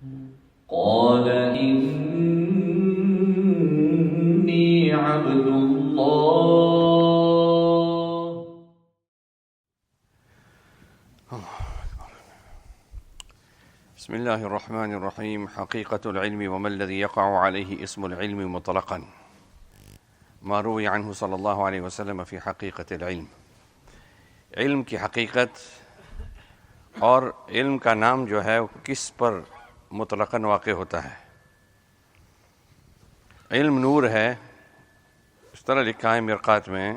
قال إني عبد الله. بسم الله الرحمن الرحيم. حقيقة العلم وما الذي يقع عليه اسم العلم مطلقا. ما روي عنه صلى الله عليه وسلم في حقيقة العلم. علم کی حقیقت اور علم کا نام جو ہے کس پر مطلقاً واقع ہوتا ہے. علم نور ہے. اس طرح لکھا ہے مرقات میں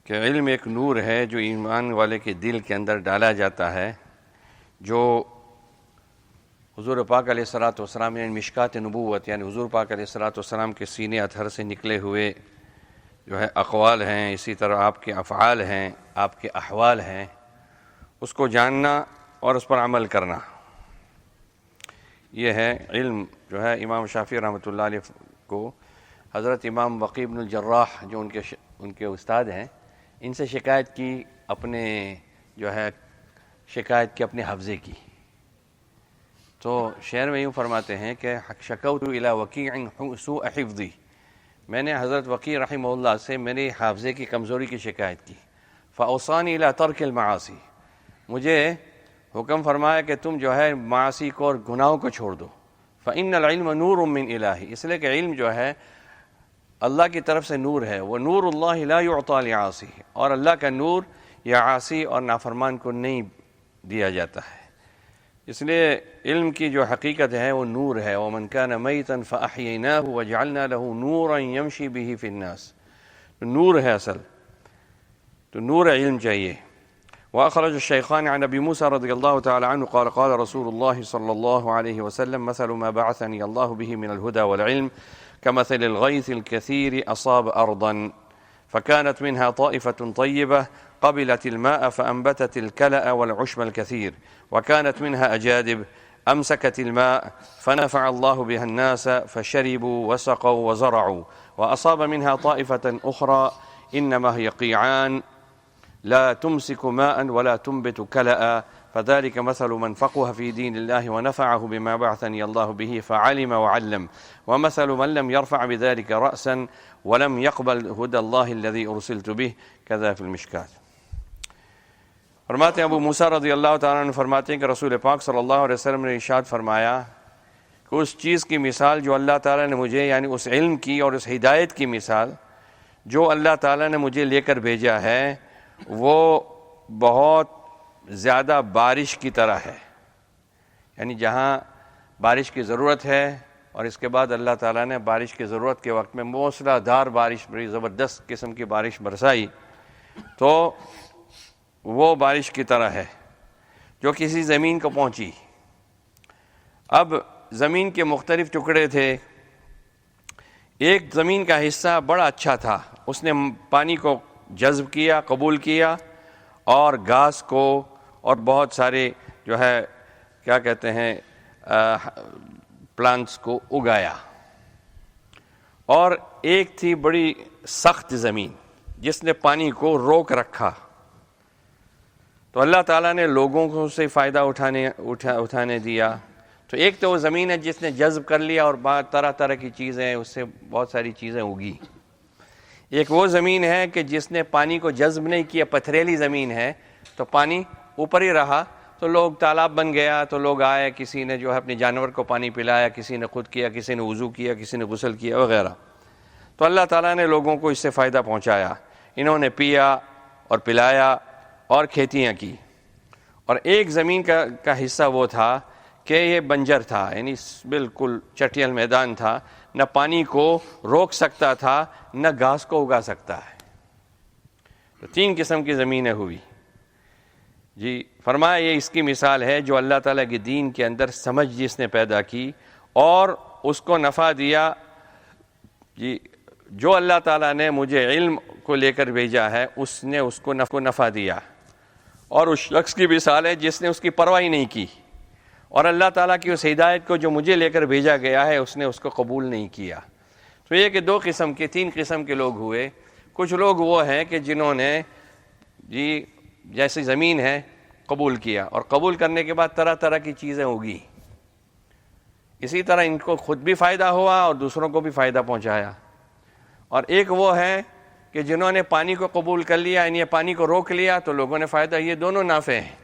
کہ علم ایک نور ہے جو ایمان والے کے دل کے اندر ڈالا جاتا ہے، جو حضور پاک علیہ الصلوۃ نے مشکات نبوت یعنی حضور پاک علیہ الصلوۃ کے سینے اطہر سے نکلے ہوئے جو ہے اقوال ہیں، اسی طرح آپ کے افعال ہیں، آپ کے احوال ہیں، اس کو جاننا اور اس پر عمل کرنا. یہ ہے علم. جو ہے امام شافعی رحمۃ اللہ علیہ کو حضرت امام وقیع بن الجراح جو ان کے استاد ہیں، ان سے شکایت کی اپنے اپنے حفظے کی. تو شعر میں یوں فرماتے ہیں کہ شکوت الی وکیع سوء حفظی، میں نے حضرت وقیع رحمہ اللہ سے میرے حافظے کی کمزوری کی شکایت کی. فاوصانی الی ترک المعاصی، مجھے حکم فرمایا کہ تم جو ہے معاصی کو اور گناہوں کو چھوڑ دو. فإن العلم نور من الہ، اس لیے کہ علم جو ہے اللہ کی طرف سے نور ہے. وہ نور اللہ لا یعطی لعاصی، اور اللہ کا نور یا عاصی اور نافرمان کو نہیں دیا جاتا ہے. اس لیے علم کی جو حقیقت ہے وہ نور ہے. ومن كان میتا فاحییناہ وجعلنا له نورا یمشی به فی الناس. نور ہے اصل، تو نور علم چاہیے. وأخرج الشيخان عن أبي موسى رضي الله تعالى عنه قال قال رسول الله صلى الله عليه وسلم مثل ما بعثني الله به من الهدى والعلم كمثل الغيث الكثير أصاب أرضا فكانت منها طائفة طيبة قبلت الماء فأنبتت الكلأ والعشب الكثير، وكانت منها أجادب أمسكت الماء فنفع الله بها الناس فشربوا وسقوا وزرعوا، وأصاب منها طائفة أخرى إنما هي قيعان لا تمسك ماء ولا تنبت كلأ، فذلك مثل من فقه في دين الله ونفعه بما بعثني الله به فعلم وعلم، ومثل من لم يرفع بذلك رأسا ولم يقبل هدى الله الذي أرسلت به كذا في المشكات. فرماتے ہیں ابو موسیٰ رضی اللہ تعالیٰ عنہ فرماتے ہیں کہ رسول پاک صلی اللہ علیہ وسلم نے ارشاد فرمایا کہ اس چیز کی مثال جو اللہ تعالیٰ نے مجھے یعنی اس علم کی اور اس ہدایت کی مثال جو اللہ تعالیٰ نے مجھے لے کر بھیجا ہے وہ بہت زیادہ بارش کی طرح ہے. یعنی جہاں بارش کی ضرورت ہے اور اس کے بعد اللہ تعالیٰ نے بارش کی ضرورت کے وقت میں موسلا دھار بارش، بڑی زبردست قسم کی بارش برسائی، تو وہ بارش کی طرح ہے جو کسی زمین کو پہنچی. اب زمین کے مختلف ٹکڑے تھے. ایک زمین کا حصہ بڑا اچھا تھا، اس نے پانی کو جذب کیا، قبول کیا، اور گھاس کو اور بہت سارے جو ہے کیا کہتے ہیں پلانٹس کو اگایا. اور ایک تھی بڑی سخت زمین جس نے پانی کو روک رکھا. تو اللہ تعالیٰ نے لوگوں کو سے فائدہ اٹھانے دیا. تو ایک تو وہ زمین ہے جس نے جذب کر لیا اور طرح طرح کی چیزیں، اس سے بہت ساری چیزیں اگی. ایک وہ زمین ہے کہ جس نے پانی کو جذب نہیں کیا، پتھریلی زمین ہے، تو پانی اوپر ہی رہا، تو لوگ تالاب بن گیا، تو لوگ آئے، کسی نے جو ہے اپنے جانور کو پانی پلایا، کسی نے خود کیا، کسی نے وضو کیا، کسی نے غسل کیا وغیرہ. تو اللہ تعالیٰ نے لوگوں کو اس سے فائدہ پہنچایا. انہوں نے پیا اور پلایا اور کھیتیاں کی. اور ایک زمین کا حصہ وہ تھا کہ یہ بنجر تھا، یعنی بالکل چٹیل میدان تھا، نہ پانی کو روک سکتا تھا نہ گھاس کو اگا سکتا ہے. تو تین قسم کی زمینیں ہوئی. جی فرمایا یہ اس کی مثال ہے جو اللہ تعالیٰ کے دین کے اندر سمجھ جس نے پیدا کی اور اس کو نفع دیا. جی جو اللہ تعالیٰ نے مجھے علم کو لے کر بھیجا ہے اس نے اس کو نفع دیا. اور اس شخص کی مثال ہے جس نے اس کی پرواہ نہیں کی اور اللہ تعالیٰ کی اس ہدایت کو جو مجھے لے کر بھیجا گیا ہے اس نے اس کو قبول نہیں کیا. تو یہ کہ تین قسم کے لوگ ہوئے. کچھ لوگ وہ ہیں کہ جنہوں نے جیسی زمین ہے قبول کیا، اور قبول کرنے کے بعد طرح طرح کی چیزیں اگی. اسی طرح ان کو خود بھی فائدہ ہوا اور دوسروں کو بھی فائدہ پہنچایا. اور ایک وہ ہے کہ جنہوں نے پانی کو قبول کر لیا، یعنی پانی کو روک لیا تو لوگوں نے فائدہ. یہ دونوں نافع ہیں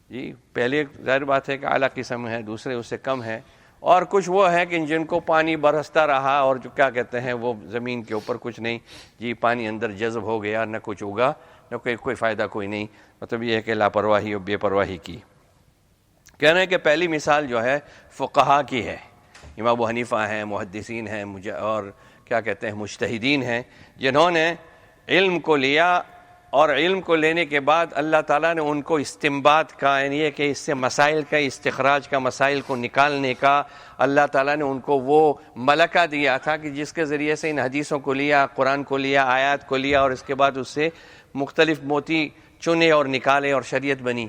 جی. پہلے ظاہر بات ہے کہ اعلیٰ قسم ہے، دوسرے اس سے کم ہے. اور کچھ وہ ہے کہ جن کو پانی برستا رہا اور جو کیا کہتے ہیں وہ زمین کے اوپر کچھ نہیں جی، پانی اندر جذب ہو گیا، نہ کچھ اگا، نہ کوئی فائدہ کوئی نہیں. مطلب یہ ہے کہ لاپرواہی اور بے پرواہی کی. کہہ رہے ہیں کہ پہلی مثال جو ہے فقہا کی ہے. امام ابو حنیفہ ہیں، محدثین ہیں، اور کیا کہتے ہیں مجتہدین ہیں، جنہوں نے علم کو لیا اور علم کو لینے کے بعد اللہ تعالیٰ نے ان کو استنباط کا، یعنی یہ کہ اس سے مسائل کا استخراج کا، مسائل کو نکالنے کا اللہ تعالیٰ نے ان کو وہ ملکہ دیا تھا کہ جس کے ذریعے سے ان حدیثوں کو لیا، قرآن کو لیا، آیات کو لیا، اور اس کے بعد اس سے مختلف موتی چنے اور نکالے اور شریعت بنی.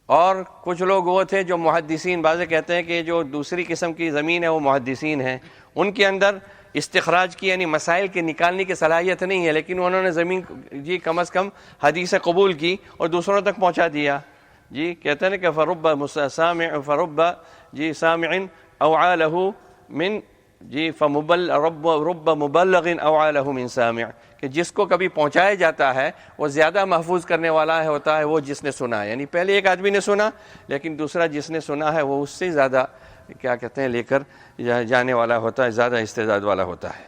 اور کچھ لوگ وہ تھے جو محدثین، بعضے کہتے ہیں کہ جو دوسری قسم کی زمین ہے وہ محدثین ہیں، ان کے اندر استخراج کی یعنی مسائل کے نکالنے کی صلاحیت نہیں ہے، لیکن انہوں نے زمین جی کم از کم حدیث قبول کی اور دوسروں تک پہنچا دیا. جی کہتے ہیں کہ فرب جی سامع اوعى له من جی رب مبلغ اوعى له من سامع، کہ جس کو کبھی پہنچایا جاتا ہے وہ زیادہ محفوظ کرنے والا ہوتا ہے وہ جس نے سنا ہے. یعنی پہلے ایک آدمی نے سنا، لیکن دوسرا جس نے سنا ہے وہ اس سے زیادہ کیا کہتے ہیں لے کر جانے والا ہوتا ہے، زیادہ استعداد والا ہوتا ہے.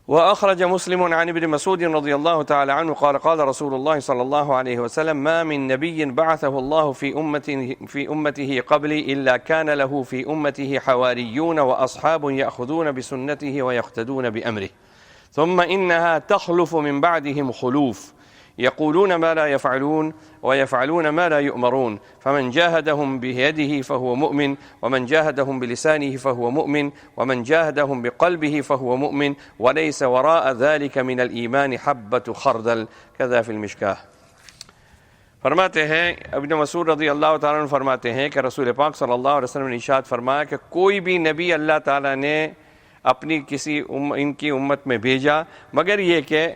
وأخرج مسلم عن ابن مسعود رضي الله تعالى عنه قال قال رسول الله صلى الله عليه وسلم ما من نبي بعثه الله في أمته قبلي إلا كان له في أمته حواريون وأصحاب يأخذون بسنته ويقتدون بأمره ثم إنها تخلف من بعدهم خلوف يقولون ما لا يفعلون ويفعلون ما لا يؤمرون فمن جاهدهم بيده فهو مؤمن ومن جاهدهم بلسانه فهو مؤمن ومن جاهدهم بقلبه فهو مؤمن وليس وراء ذلك من الإيمان حبة خردل كذا في المشكاة. فرماتے ہیں ابن مسعود رضی اللہ تعالیٰ عنہ فرماتے ہیں کہ رسول پاک صلی اللہ علیہ وسلم نے ارشاد فرمایا کہ کوئی بھی نبی اللہ تعالیٰ نے اپنی کسی ان کی امت میں بھیجا مگر یہ کہ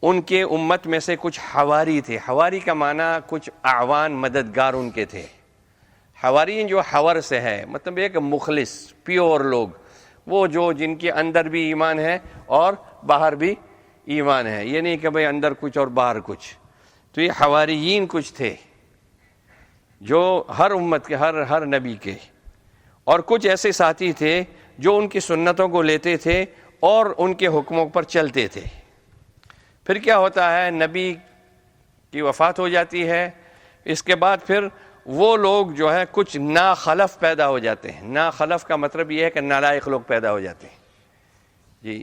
ان کے امت میں سے کچھ حواری تھے. حواری کا معنی کچھ اعوان، مددگار ان کے تھے. حواری جو حور سے ہے مطلب ایک مخلص پیور لوگ، وہ جو جن کے اندر بھی ایمان ہے اور باہر بھی ایمان ہے، یہ نہیں کہ بھئی اندر کچھ اور باہر کچھ. تو یہ حواریین کچھ تھے جو ہر امت کے ہر نبی کے، اور کچھ ایسے ساتھی تھے جو ان کی سنتوں کو لیتے تھے اور ان کے حکموں پر چلتے تھے. پھر کیا ہوتا ہے، نبی کی وفات ہو جاتی ہے، اس کے بعد پھر وہ لوگ جو ہے کچھ ناخلف پیدا ہو جاتے ہیں. ناخلف کا مطلب یہ ہے کہ نالائق لوگ پیدا ہو جاتے ہیں. جی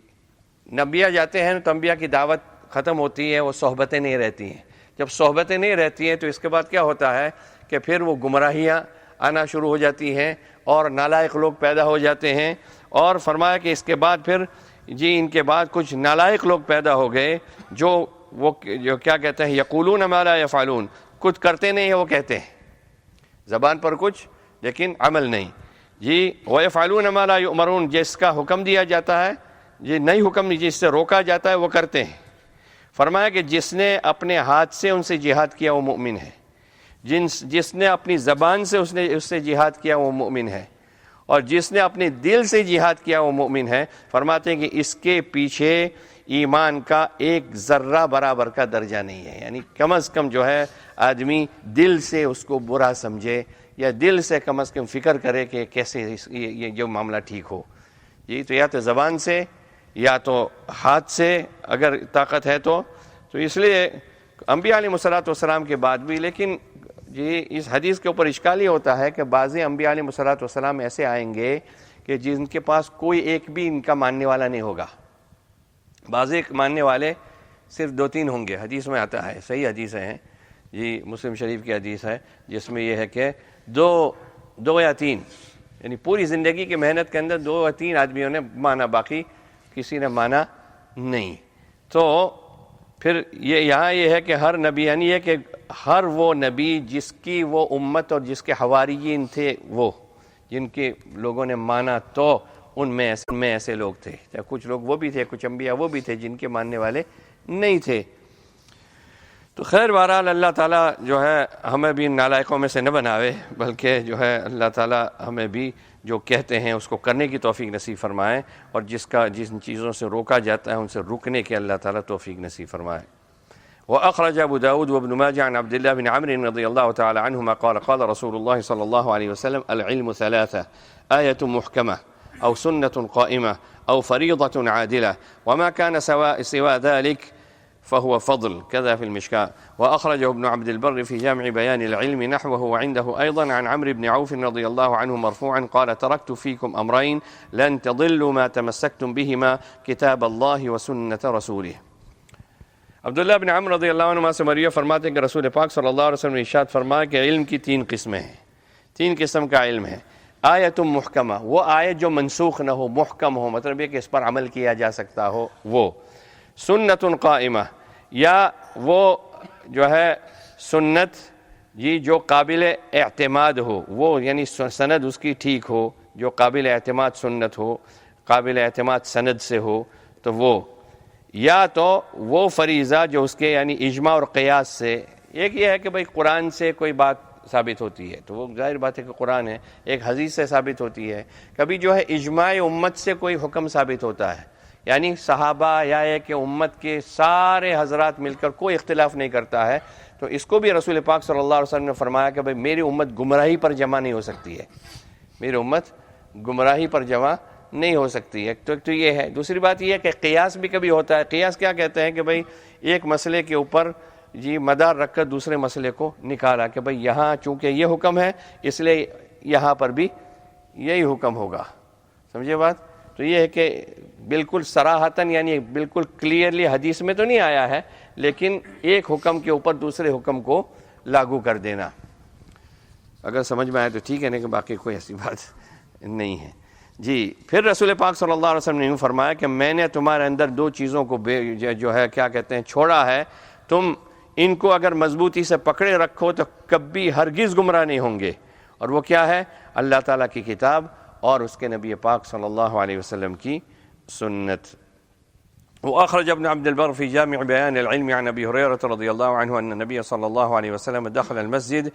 نبیاء جاتے ہیں تو انبیاء کی دعوت ختم ہوتی ہے، وہ صحبتیں نہیں رہتی ہیں. جب صحبتیں نہیں رہتی ہیں تو اس کے بعد کیا ہوتا ہے کہ پھر وہ گمراہیاں آنا شروع ہو جاتی ہیں اور نالائق لوگ پیدا ہو جاتے ہیں. اور فرمایا کہ اس کے بعد پھر جی ان کے بعد کچھ نالائق لوگ پیدا ہو گئے جو کیا کہتے ہیں یقولون ما لا یفعلون، کچھ کرتے نہیں ہیں وہ کہتے ہیں، زبان پر کچھ لیکن عمل نہیں. جی ویفعلون ما لا یؤمرون، جس کا حکم دیا جاتا ہے جی نہیں حکم جس سے روکا جاتا ہے وہ کرتے ہیں. فرمایا کہ جس نے اپنے ہاتھ سے ان سے جہاد کیا وہ مومن ہے، جس نے اپنی زبان سے اس سے جہاد کیا وہ مومن ہے، اور جس نے اپنے دل سے جہاد کیا وہ مومن ہے. فرماتے ہیں کہ اس کے پیچھے ایمان کا ایک ذرہ برابر کا درجہ نہیں ہے. یعنی کم از کم جو ہے آدمی دل سے اس کو برا سمجھے یا دل سے کم از کم فکر کرے کہ کیسے یہ جو معاملہ ٹھیک ہو. جی تو یا تو زبان سے یا تو ہاتھ سے اگر طاقت ہے تو اس لیے انبیاء علیہ الصلوۃ والسلام کے بعد بھی. لیکن جی اس حدیث کے اوپر اشکال یہ ہوتا ہے کہ بعض انبیاء علیہ الصلوۃ والسلام ایسے آئیں گے کہ جن کے پاس کوئی ایک بھی ان کا ماننے والا نہیں ہوگا. بعض ایک ماننے والے صرف 2-3 ہوں گے. حدیث میں آتا ہے، صحیح حدیث ہیں جی، مسلم شریف کی حدیث ہے جس میں یہ ہے کہ دو یا تین، یعنی پوری زندگی کی محنت کے اندر 2 یا 3 آدمیوں نے مانا، باقی کسی نے مانا نہیں. تو پھر یہاں یہ ہے کہ ہر نبی، یعنی یہ کہ ہر وہ نبی جس کی وہ امت اور جس کے حواریین تھے، وہ جن کے لوگوں نے مانا، تو ان میں ایسے لوگ تھے. کچھ لوگ وہ بھی تھے، کچھ انبیاء وہ بھی تھے جن کے ماننے والے نہیں تھے. تو خیر بہرحال اللہ تعالیٰ جو ہے ہمیں بھی نالائقوں میں سے نہ بناوے، بلکہ جو ہے اللہ تعالیٰ ہمیں بھی جو کہتے ہیں اس کو کرنے کی توفیق نصیب فرمائے، اور جن چیزوں سے روکا جاتا ہے ان سے رکنے کی اللہ تعالیٰ توفیق نصیب فرمائے۔ وأخرج أبو داود وابن ماجه عن عبد الله بن عمرو رضي الله تعالى عنهما قال قال رسول الله صلى الله عليه وسلم العلم ثلاثة آية محكمة أو سنة قائمة أو فريضة عادلة وما كان سوى ذلك فهو فضل، كذا في المشكاة. وأخرجه ابن عبد البر في جامع بيان العلم نحوه، وعنده أيضا عن عمرو بن عوف رضي الله عنه مرفوعا قال تركت فيكم أمرين لن تضلوا ما تمسكتم بهما كتاب الله وسنة رسوله۔ عبداللہ بن عمرو رضی اللہ عنہ سے مروی فرماتے ہیں کہ رسول پاک صلی اللہ علیہ وسلم نے ارشاد فرمایا کہ علم کی 3 قسمیں ہیں، 3 قسم کا علم ہے۔ آیت محکمہ، وہ آیت جو منسوخ نہ ہو، محکم ہو، مطلب یہ کہ اس پر عمل کیا جا سکتا ہو وہ۔ سنت قائمہ، یا وہ جو ہے سنت جو قابل اعتماد ہو، وہ یعنی سند اس کی ٹھیک ہو، جو قابل اعتماد سنت ہو، قابل اعتماد سند سے ہو تو وہ، یا تو وہ فریضہ جو اس کے یعنی اجماع اور قیاس سے، ایک یہ ہے کہ بھئی قرآن سے کوئی بات ثابت ہوتی ہے تو وہ ظاہر بات ہے کہ قرآن ہے، ایک حدیث سے ثابت ہوتی ہے، کبھی جو ہے اجماع امت سے کوئی حکم ثابت ہوتا ہے، یعنی صحابہ یا کہ امت کے سارے حضرات مل کر کوئی اختلاف نہیں کرتا ہے، تو اس کو بھی رسول پاک صلی اللہ علیہ وسلم نے فرمایا کہ بھئی میری امت گمراہی پر جمع نہیں ہو سکتی ہے، میری امت گمراہی پر جمع نہیں ہو سکتی ہے۔ تو یہ ہے۔ دوسری بات یہ ہے کہ قیاس بھی کبھی ہوتا ہے۔ قیاس کیا کہتے ہیں کہ بھئی ایک مسئلے کے اوپر مدار رکھ کر دوسرے مسئلے کو نکالا کہ بھئی یہاں چونکہ یہ حکم ہے اس لیے یہاں پر بھی یہی حکم ہوگا، سمجھے بات؟ تو یہ ہے کہ بالکل صراحتاً یعنی بالکل کلیئرلی حدیث میں تو نہیں آیا ہے، لیکن ایک حکم کے اوپر دوسرے حکم کو لاگو کر دینا۔ اگر سمجھ میں آئے تو ٹھیک ہے، نہیں کہ باقی کوئی ایسی بات نہیں ہے۔ جی پھر رسول پاک صلی اللہ علیہ وسلم نے یوں فرمایا کہ میں نے تمہارے اندر 2 چیزوں کو جو ہے کیا کہتے ہیں چھوڑا ہے، تم ان کو اگر مضبوطی سے پکڑے رکھو تو کبھی ہرگز گمراہ نہیں ہوں گے، اور وہ کیا ہے؟ اللہ تعالیٰ کی کتاب اور اس کے نبی پاک صلی اللہ علیہ وسلم کی سنت۔ وأخرج ابن عبد البر في جامع بيان العلم عن أبي هريرة رضي الله عنه أن النبي صلى الله عليه وسلم دخل المسجد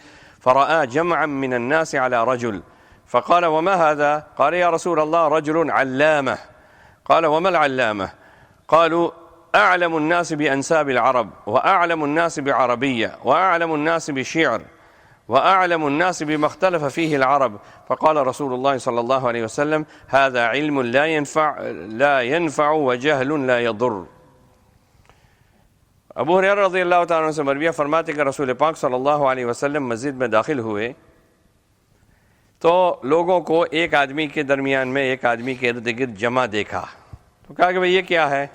فرأى جمعا من الناس على رجل فقال وما هذا؟ قال يا رسول الله رجل علامة. قال وما العلامة؟ قالوا أعلم الناس بأنساب العرب وأعلم الناس بعربية وأعلم الناس بشعر وأعلم الناس بما اختلف فيه العرب. فقال رسول الله صلى الله عليه وسلم هذا علم لا ينفع وجهل لا يضر. ابو ہریرہ رضی اللہ تعالیٰ عنہ سے مروی فرماتے کہ رسول پاک صلی اللہ علیہ وسلم مسجد میں داخل ہوئے تو لوگوں کو ایک آدمی کے درمیان میں ایک آدمی کے ارد گرد جمع دیکھا، تو کہا کہ بھئی یہ کیا ہے؟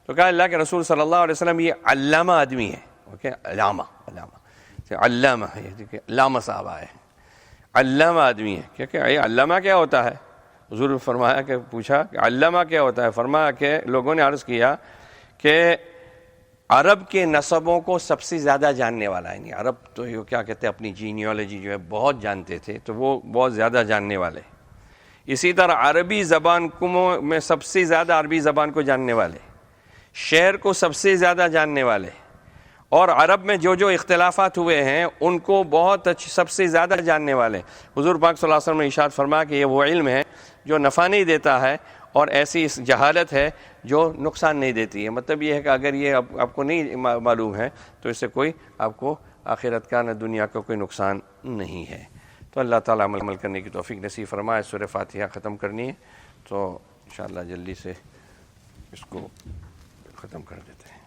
تو کہا اللہ کے رسول صلی اللہ علیہ وسلم یہ علامہ آدمی ہے۔ اوکے، علامہ ہے، علامہ صاحب آئے، علامہ آدمی ہے۔ کیا علامہ کیا ہوتا ہے؟ حضور فرمایا کہ پوچھا کہ علامہ کیا ہوتا ہے؟ فرمایا کہ لوگوں نے عرض کیا کہ عرب کے نسبوں کو سب سے زیادہ جاننے والا ہے، یعنی عرب تو یہ کیا کہتے ہیں اپنی جینیالوجی جو ہے بہت جانتے تھے، تو وہ بہت زیادہ جاننے والے۔ اسی طرح عربی زبان میں سب سے زیادہ عربی زبان کو جاننے والے، شعر کو سب سے زیادہ جاننے والے، اور عرب میں جو اختلافات ہوئے ہیں ان کو بہت سب سے زیادہ جاننے والے۔ حضور پاک صلی اللہ علیہ وسلم نے ارشاد فرمایا کہ یہ وہ علم ہے جو نفع نہیں دیتا ہے، اور ایسی جہالت ہے جو نقصان نہیں دیتی ہے۔ مطلب یہ ہے کہ اگر یہ آپ کو نہیں معلوم ہے تو اس سے کوئی آپ کو آخرت کا نہ دنیا کا کوئی نقصان نہیں ہے۔ تو اللہ تعالیٰ عمل کرنے کی توفیق نصیب فرمائے۔ سورہ فاتحہ ختم کرنی ہے تو انشاءاللہ جلدی سے اس کو ختم کر دیتے ہیں۔